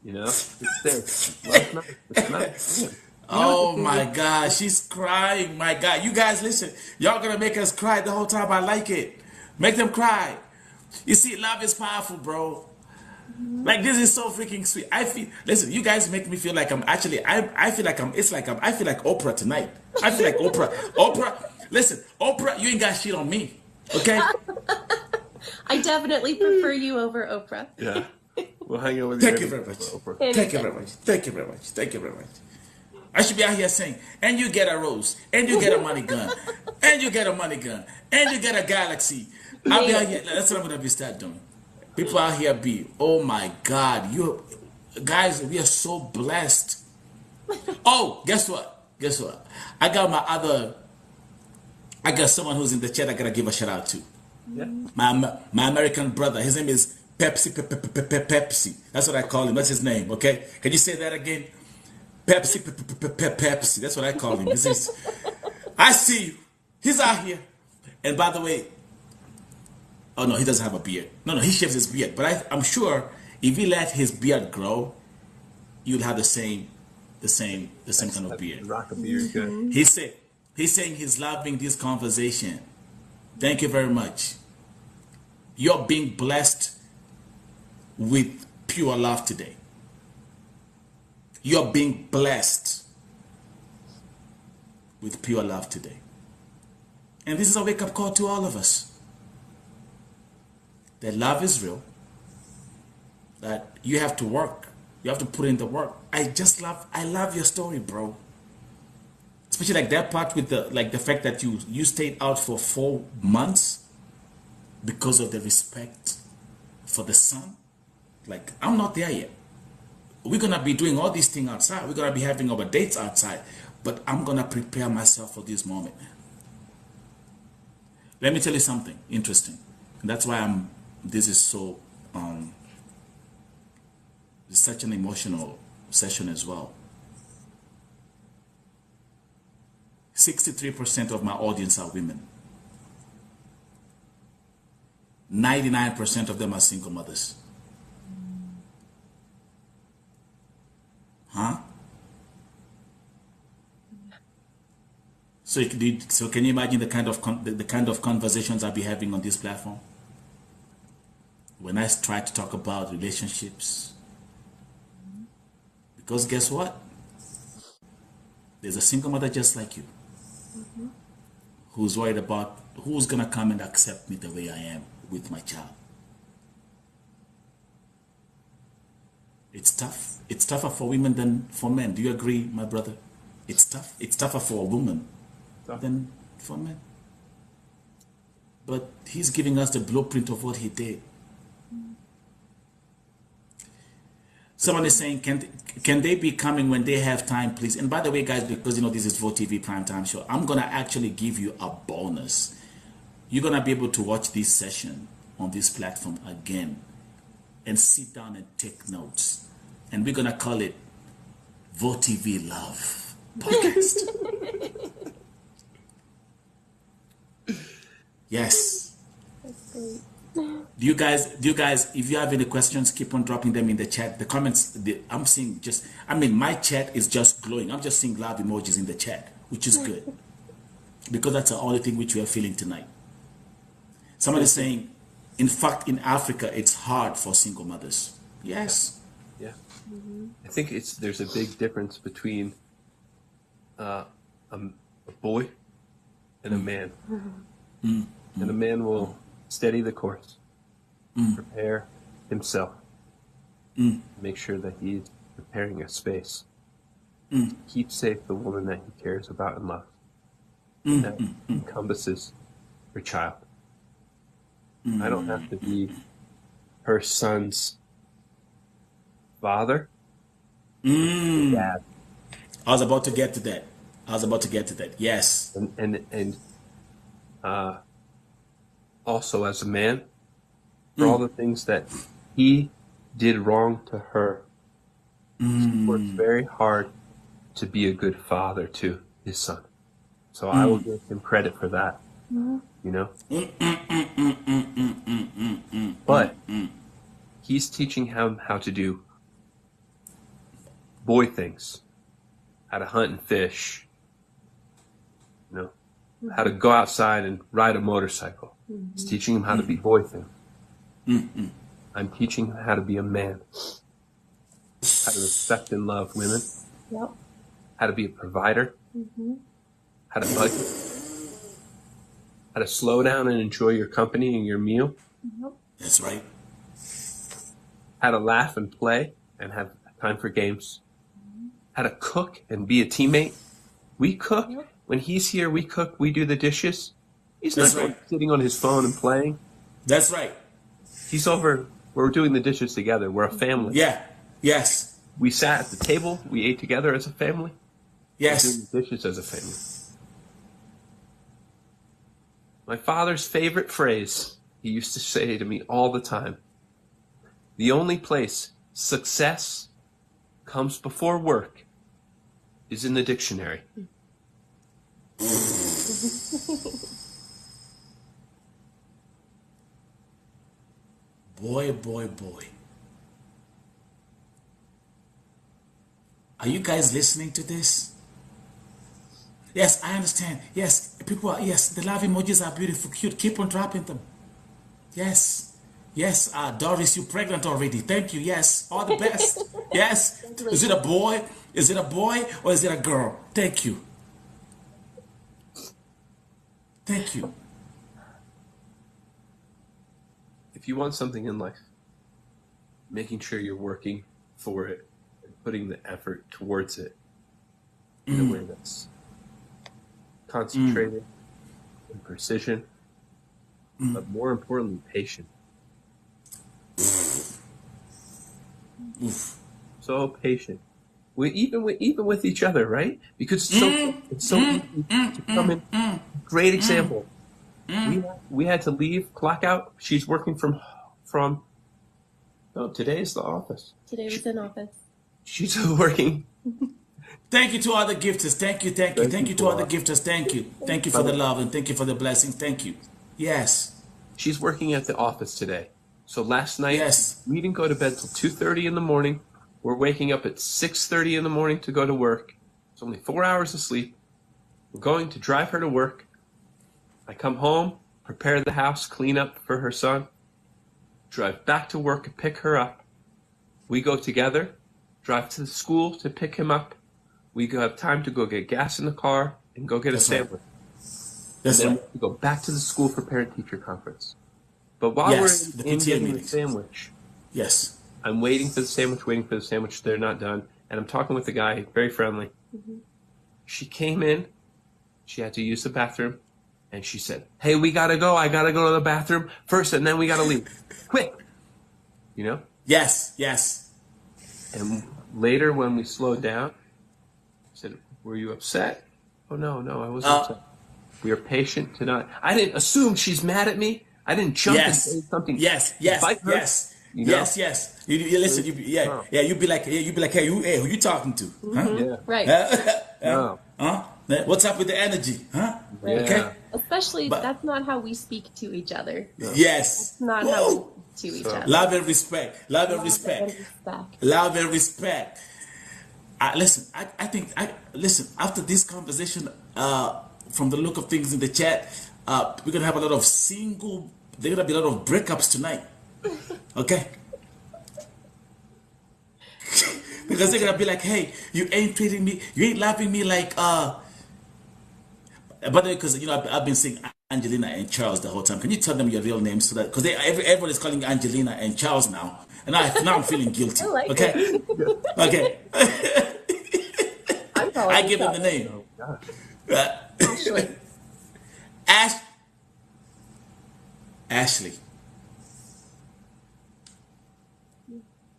You know, it's there. Last night, it's not. Oh my God, she's crying. My God, you guys listen. Y'all gonna make us cry the whole time. I like it. Make them cry. You see, love is powerful, bro. Like this is so freaking sweet. I feel. Listen, you guys make me feel like I'm actually. I feel like I'm. It's like I feel like Oprah tonight. I feel like Oprah. Oprah. Listen, Oprah, you ain't got shit on me. Okay. I definitely prefer you over Oprah. Yeah. We'll hang out with Thank you. you very much. Oprah. Thank you very much. Thank you very much. Thank you very much. I should be out here saying, and you get a rose, and you get a money gun, and you get a money gun, and you get a galaxy. I'll be out here. That's what I'm gonna be start doing. People out here be, oh my God, you guys, we are so blessed. Oh, guess what? Guess what? I got someone who's in the chat I gotta give a shout out to. Yeah. My American brother. His name is Pepsi. Pepsi. That's what I call him. That's his name. Okay. Can you say that again? Pepsi. Pepsi. That's what I call him. I see you. He's out here. And by the way, oh no, he doesn't have a beard. No, he shaves his beard. But I'm sure if he let his beard grow, you'll have the same kind of beard. Rock a beard, good. He's saying he's loving this conversation. Thank you very much. You're being blessed with pure love today. You're being blessed with pure love today. And this is a wake-up call to all of us. That love is real. That you have to work. You have to put in the work. I love your story, bro. Especially like that part with the fact that you stayed out for 4 months because of the respect for the son. Like, I'm not there yet. We're gonna be doing all these things outside. We're gonna be having our dates outside. But I'm gonna prepare myself for this moment. Let me tell you something interesting. And that's why this is so it's such an emotional session as well. 63% of my audience are women. 99% of them are single mothers. Huh? So can you imagine the kind of conversations I'll be having on this platform? When I try to talk about relationships. Because guess what? There's a single mother just like you. Who's worried about who's gonna come and accept me the way I am with my child. It's tough. It's tougher for women than for men. Do you agree, my brother? It's tough. It's tougher for a woman than for men. But he's giving us the blueprint of what he did. Someone is saying, can they be coming when they have time, please? And by the way, guys, because this is VOTV Primetime Show, I'm gonna actually give you a bonus. you're gonna be able to watch this session on this platform again and sit down and take notes. And we're gonna call it VoTV Love Podcast. Yes. That's great. Do you guys, if you have any questions, keep on dropping them in the chat. The comments, I'm seeing my chat is just glowing. I'm just seeing love emojis in the chat, which is good. Because that's the only thing which we are feeling tonight. Somebody's saying, in fact, in Africa, it's hard for single mothers. Yes. Yeah. I think there's a big difference between a boy and a man. And a man will steady the course, prepare himself, make sure that he's preparing a space, keep safe the woman that he cares about and loves. That encompasses her child. I don't have to be her son's father, dad. I was about to get to that. Yes. And also as a man, for all the things that he did wrong to her, he worked very hard to be a good father to his son. So I will give him credit for that, you know? But he's teaching him how to do boy things, how to hunt and fish, you know, how to go outside and ride a motorcycle. He's teaching him how to be boy things. I'm teaching him how to be a man, how to respect and love women, Yep. how to be a provider, how to budget, how to slow down and enjoy your company and your meal, That's right. how to laugh and play and have time for games, how to cook and be a teammate. We cook. When he's here, we cook, we do the dishes. He's That's not right. sitting on his phone and playing. That's right. He's over, we're doing the dishes together. We're a family. Yeah. Yes. We sat at the table, we ate together as a family. Yes. We're doing the dishes as a family. My father's favorite phrase, he used to say to me all the time, the only place success comes before work is in the dictionary. Boy. Are you guys listening to this? Yes, I understand. Yes, people are, yes, the love emojis are beautiful, cute. Keep on dropping them. Yes. Yes, Doris, you're pregnant already. Thank you. Yes, all the best. Yes. Is it a boy? Is it a boy or is it a girl? Thank you. Thank you. If you want something in life, making sure you're working for it and putting the effort towards it in a way that's concentrated and precision, but more importantly, patient. So patient. We even with each other, right? Because it's so easy to come in. Great example. We had to leave, clock out. She's working from. No, today's the office. Today was in office. She's working. Thank you to all the gifters. Thank you to all the gifters. Thank you. Thank you for the love and thank you for the blessings. Thank you. Yes. She's working at the office today. So last night, Yes. we didn't go to bed till 2:30 in the morning. We're waking up at 6:30 in the morning to go to work. It's only 4 hours of sleep. We're going to drive her to work. I come home, prepare the house, clean up for her son, drive back to work and pick her up. We go together, drive to the school to pick him up. We go have time to go get gas in the car and go get That's a right. sandwich. That's And then right. we go back to the school for parent-teacher conference. But while Yes, we're the in PTA getting the meetings. sandwich, Yes. I'm waiting for the sandwich. They're not done. And I'm talking with the guy, very friendly. She came in. She had to use the bathroom. And she said, hey, we got to go. I got to go to the bathroom first, and then we got to leave. Quick. You know? Yes. Yes. And later when we slowed down, I said, were you upset? Oh, no, I wasn't upset. We are patient to not. I didn't assume she's mad at me. I didn't jump and say something. Yes. Fight her, Yes. you know? Yes. You listen. You'd be like, hey, who you talking to? Huh? Yeah. Right. No. Huh? What's up with the energy? Huh? Right. Okay. Especially, But- that's not how we speak to each other. Yes. It's not how we speak to each other. Love and respect. Love and respect. Love and respect. Listen, I think after this conversation, from the look of things in the chat, we're gonna have a lot of there are gonna be a lot of breakups tonight. Okay? Because they're gonna be like, hey, you ain't treating me, you ain't loving me like but because I've been saying Angelina and Charles the whole time. Can you tell them your real names so that because everybody's calling Angelina and Charles now, and now I'm feeling guilty. I like okay, it. okay. I'm calling I you give him the Charles. name. Oh, God. Ashley. Ashley.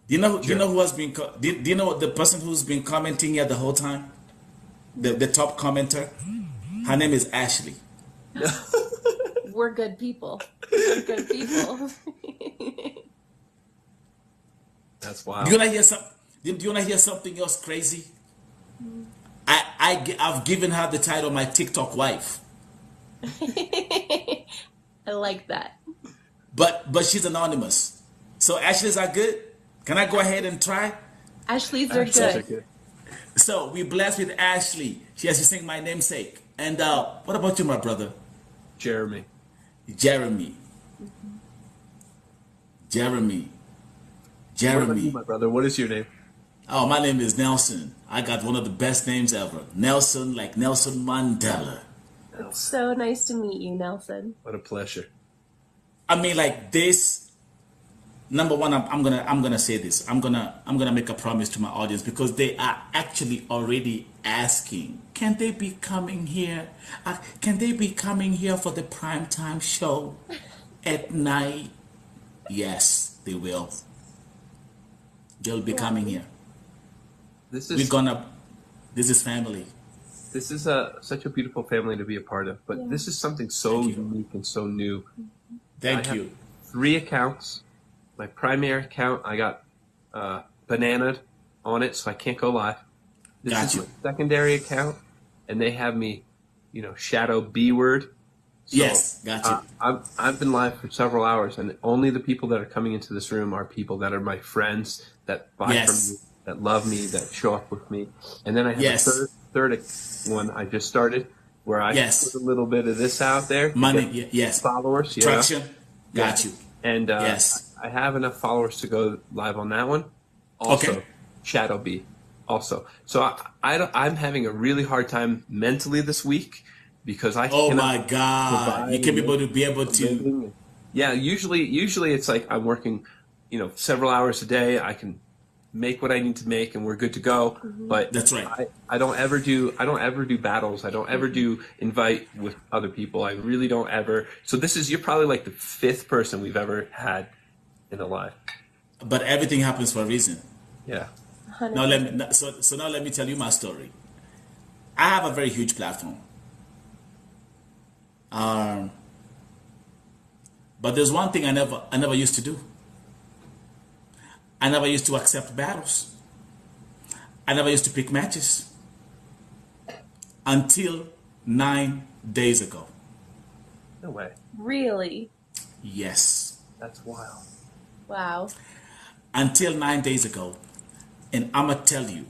Do you know who has been? Do you know the person who's been commenting here the whole time? The top commenter. Her name is Ashley. We're good people. We're good people. That's wild. Do you wanna hear some? Do you wanna hear something else crazy? I've given her the title my TikTok wife. I like that. But she's anonymous. So Ashley's are good. Can I go ahead and try? Ashley's are good. So we blessed with Ashley. She has to sing my namesake. And what about you, my brother? Jeremy. Jeremy. What about you, my brother? What is your name? Oh, my name is Nelson. I got one of the best names ever. Nelson, like Nelson Mandela. It's so nice to meet you, Nelson. What a pleasure. I mean, like this. Number one, I'm gonna say this. I'm gonna make a promise to my audience because they are actually already asking, can they be coming here? Can they be coming here for the primetime show at night? Yes, they will. They'll be coming here. This This is family. This is such a beautiful family to be a part of. But this is something so unique and so new. Thank you. 3 accounts. My primary account, I got bananaed on it, so I can't go live. This Got is you. my secondary account, and they have me, shadow B word. So, Yes, got you. I've been live for several hours, and only the people that are coming into this room are people that are my friends, that buy Yes. from me, that love me, that show up with me. And then I have Yes. a third one I just started, where I Yes. put a little bit of this out there. to Money, get yes. followers. Traction. Got you. And Yes. I have enough followers to go live on that one. Also, Okay. Shadow B. Also, so I'm having a really hard time mentally this week because I Oh cannot my God! provide You can be able to. living. Yeah, usually it's like I'm working, several hours a day. I can make what I need to make, and we're good to go. But That's right. I don't ever do battles. I don't ever do invite with other people. I really don't ever. So you're probably like the 5th person we've ever had in a live. But everything happens for a reason. Yeah. Now let me tell you my story. I have a very huge platform. But there's one thing I never used to do. I never used to accept battles. I never used to pick matches. Until 9 days ago. No way. Really? Yes. That's wild. Wow. Until 9 days ago. And I'ma tell you,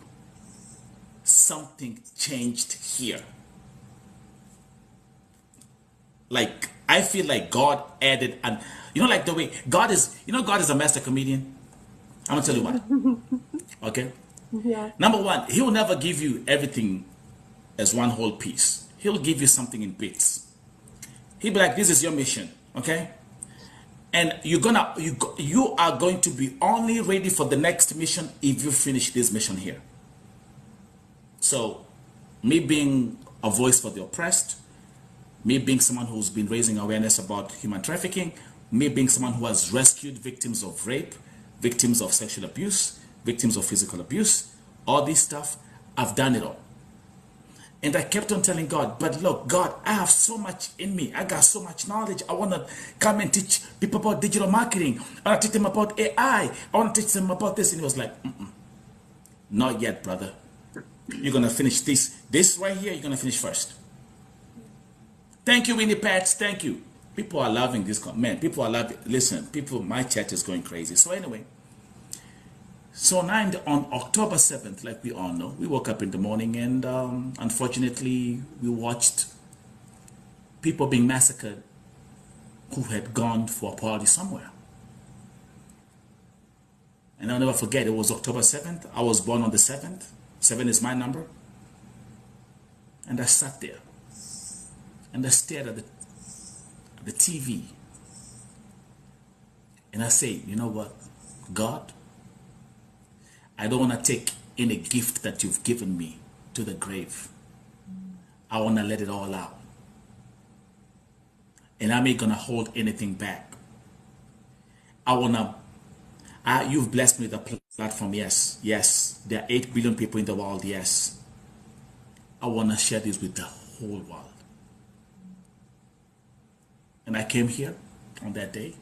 something changed here. Like, I feel like God added, and like the way God is a master comedian. I'm gonna tell you why. Okay? Yeah. Number one, He will never give you everything as one whole piece. He'll give you something in bits. He'll be like, this is your mission, okay? And you are going to be only ready for the next mission if you finish this mission here. So, me being a voice for the oppressed, me being someone who's been raising awareness about human trafficking, me being someone who has rescued victims of rape, victims of sexual abuse, victims of physical abuse, all this stuff, I've done it all. And I kept on telling God, but look, God, I have so much in me. I got so much knowledge. I want to come and teach people about digital marketing. I want to teach them about AI. I want to teach them about this. And he was like, not yet, brother. You're going to finish this. This right here, you're going to finish first. Thank you, Winnie Pats. Thank you. People are loving this. Man, people are loving. Listen, people, my chat is going crazy. So anyway. So on October 7th, like we all know, we woke up in the morning and unfortunately we watched people being massacred who had gone for a party somewhere. And I'll never forget, it was October 7th. I was born on the 7th. 7 is my number. And I sat there and I stared at the TV. And I said, you know what, God? I don't want to take any gift that you've given me to the grave. I want to let it all out. And I'm not going to hold anything back. You've blessed me with a platform, yes. Yes, there are 8 billion people in the world, yes. I want to share this with the whole world. And I came here on that day.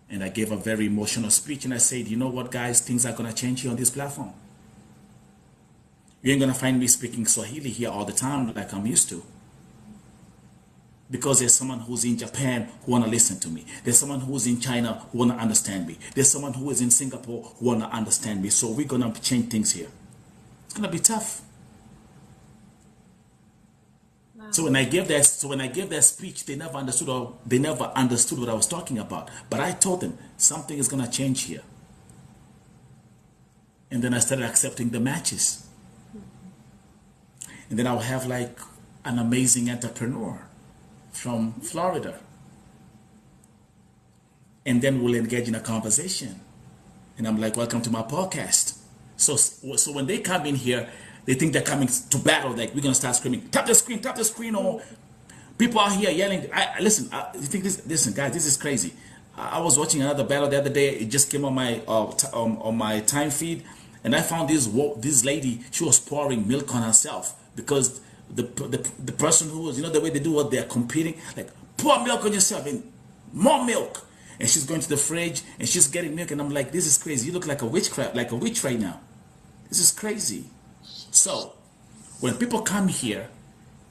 And I gave a very emotional speech and I said, you know what, guys, things are going to change here on this platform. You ain't going to find me speaking Swahili here all the time like I'm used to. Because there's someone who's in Japan who want to listen to me. There's someone who's in China who want to understand me. There's someone who is in Singapore who want to understand me. So we're going to change things here. It's going to be tough. Wow. So when I gave that speech, they never understood what I was talking about. But I told them something is gonna change here. And then I started accepting the matches. And then I'll have like an amazing entrepreneur from Florida. And then we'll engage in a conversation. And I'm like, welcome to my podcast. So when they come in here, they think they're coming to battle. Like we're gonna start screaming, tap the screen, or people are here yelling. Listen, guys, this is crazy. I was watching another battle the other day. It just came on my time feed, and I found this lady. She was pouring milk on herself because the person who was, the way they do what they're competing, like pour milk on yourself and more milk. And she's going to the fridge and she's getting milk, and I'm like, this is crazy. You look like a witch right now. This is crazy. So, when people come here,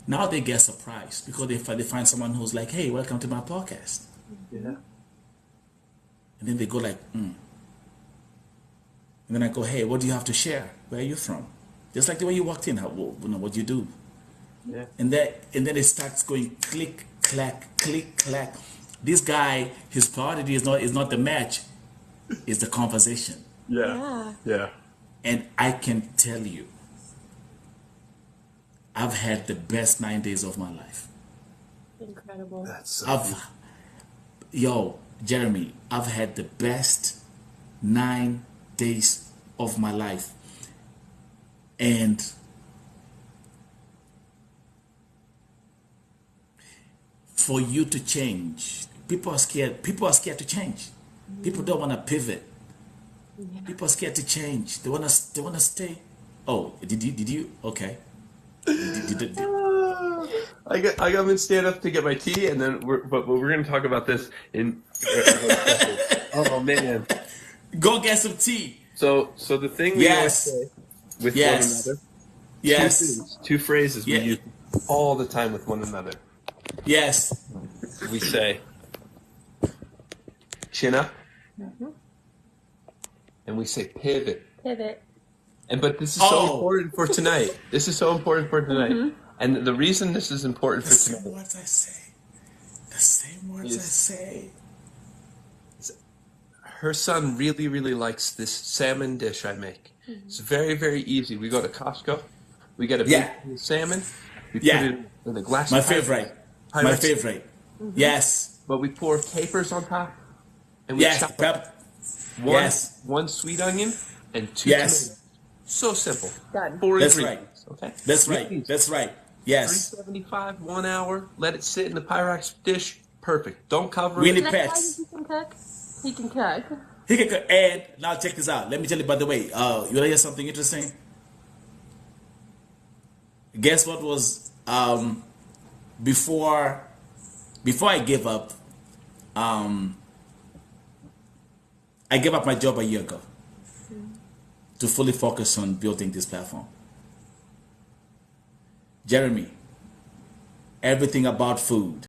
now they get surprised because they find someone who's like, hey, welcome to my podcast. Yeah. And then they go like, And then I go, hey, what do you have to share? Where are you from? Just like the way you walked in, what do you do? Yeah. And then it starts going click, clack, click, clack. This guy, his priority is not the match, it's the conversation. Yeah. And I can tell you, I've had the best 9 days of my life. Incredible. That's so Jeremy, I've had the best 9 days of my life. And for you to change, people are scared to change. People don't want to pivot. Yeah. People are scared to change. They wanna stay. Oh, did you? Okay. I got to stand up to get my tea, and then we're going to talk about this in. Oh man! Go get some tea. So the thing we always say with one another. Yes. Two phrases we use all the time with one another. Yes. We say, chin up, and we say pivot. Pivot. But this is so important for tonight. This is so important for tonight. And the reason this is important for tonight. The same words I say. Her son really, really likes this salmon dish I make. It's very, very easy. We go to Costco. We get a big salmon. We put it in a glass. My favorite. Yes. But we pour capers on top. And we chop up one sweet onion and 2 tomatoes. So simple. Done. 4 That's ingredients. right. Okay. That's right. Yes. 375, 1 hour. Let it sit in the Pyrex dish. Perfect. Don't cover it. Winnie Can I Pets. tell you he can cook? He can cook. He can cook. And now check this out. Let me tell you, by the way, you want to hear something interesting? Guess what was before I gave up? I gave up my job a year ago to fully focus on building this platform. Jeremy, everything about food